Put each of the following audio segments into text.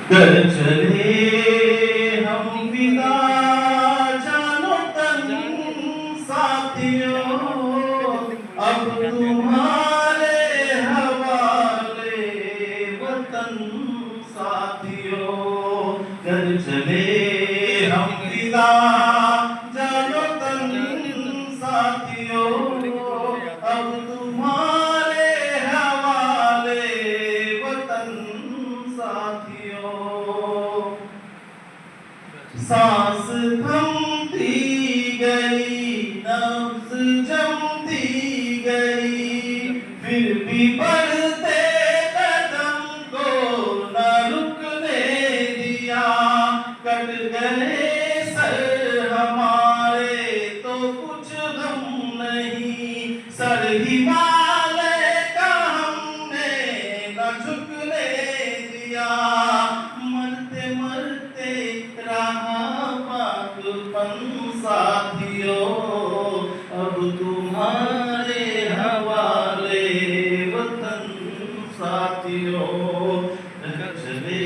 कर चले हम विदा जानो तन साथियों, अब तुम्हारे हवाले वतन साथियों। कर चले हम विदा जानो तन साथियों, अब तुम्हारे हवाले वतन साथियों। सांस थमती गई, नब्ज जमती गई, फिर भी बढ़ते कदम को न रुकने दिया। कट गए सर हमारे तो कुछ गम नहीं, सर हिमालय का हमने न झुकने दिया। मरते मरते रहा पाकपन साथियों, अब तुम्हारे हवाले वतन साथियों। चले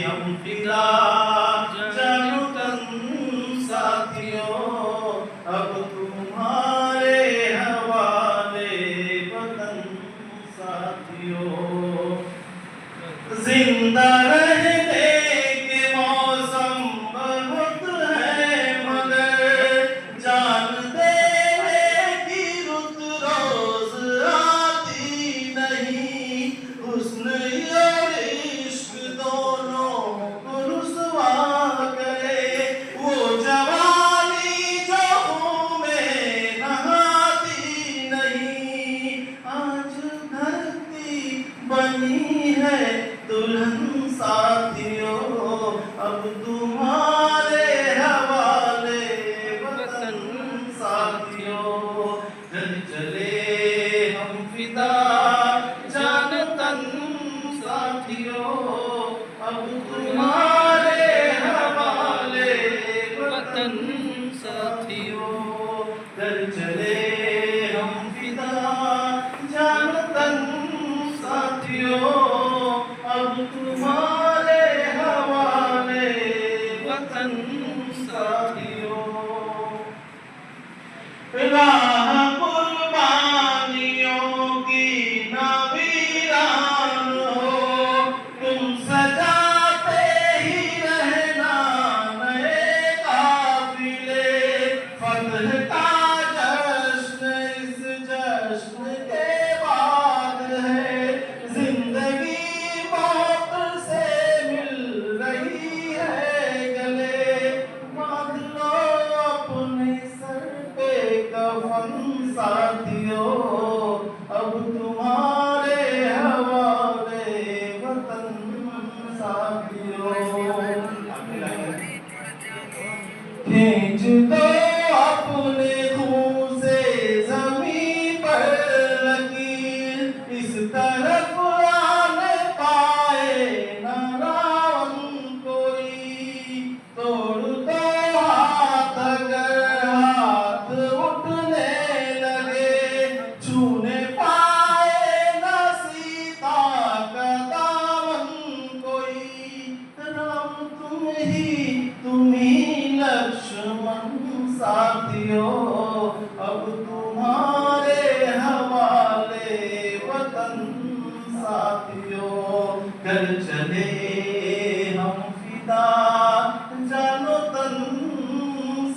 हम फिदा जानो तन साथियों, अब तुम्हारे हवाले वतन साथियों। जिंदा रहने के मौसम बहुत है, मगर जान देने की रुत रोज आती नहीं। हुस्न और इश्क दोनों को रुसवा करे, वो जवानी जो खून में नहाती नहीं। आज धरती बनी है दुल्हन साथियों, अब तुम्हारे हवाले वतन साथियों। चल चले हम फिदा जान तन साथियों, अब तुम्हारे हवाले वतन साथियों। चल चले हम फिदा जान तन साथियों, अब तुम्हारे हवाले वतन साथियों। राह कुर्बानियों की न वीरान हो, तुम सजाते ही रहना नए काफिले। फतह का जश्न इस जश्न के बाद है, जिंदगी मौत से मिल रही है गले। बांध लो अपने सर पे कफन साथियों, अब तुम्हारे हवाले वतन साथियों। खींच दो अपने खून से जमीन पर लकीर, इस तरफ आने पाए न रावण कोई। तोड़ दो हाथ अगर हाथ उठने लगे, छूने पाए न सीता का दामन कोई। राम तुम ही लक्ष्मण साथियों, अब तुम्हारे हवाले वतन साथियों। कर चले हम फिदा जानो तन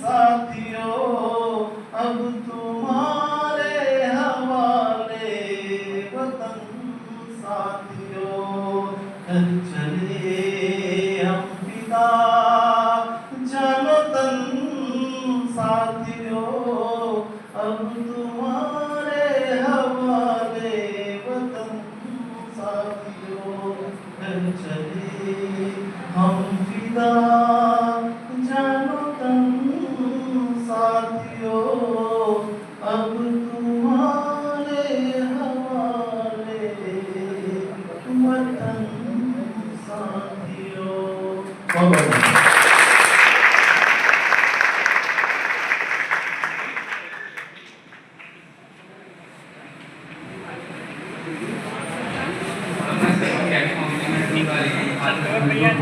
साथियों, अब तुम्हारे हवाले वतन साथियों। कर चले हम फिदा जानो तन साथियों, अब तुम्हारे हवाले वतन साथियों। कर चले हम फिदा जानो तन साथियों, अब तुम्हारे हवाले वतन साथियों। और भैया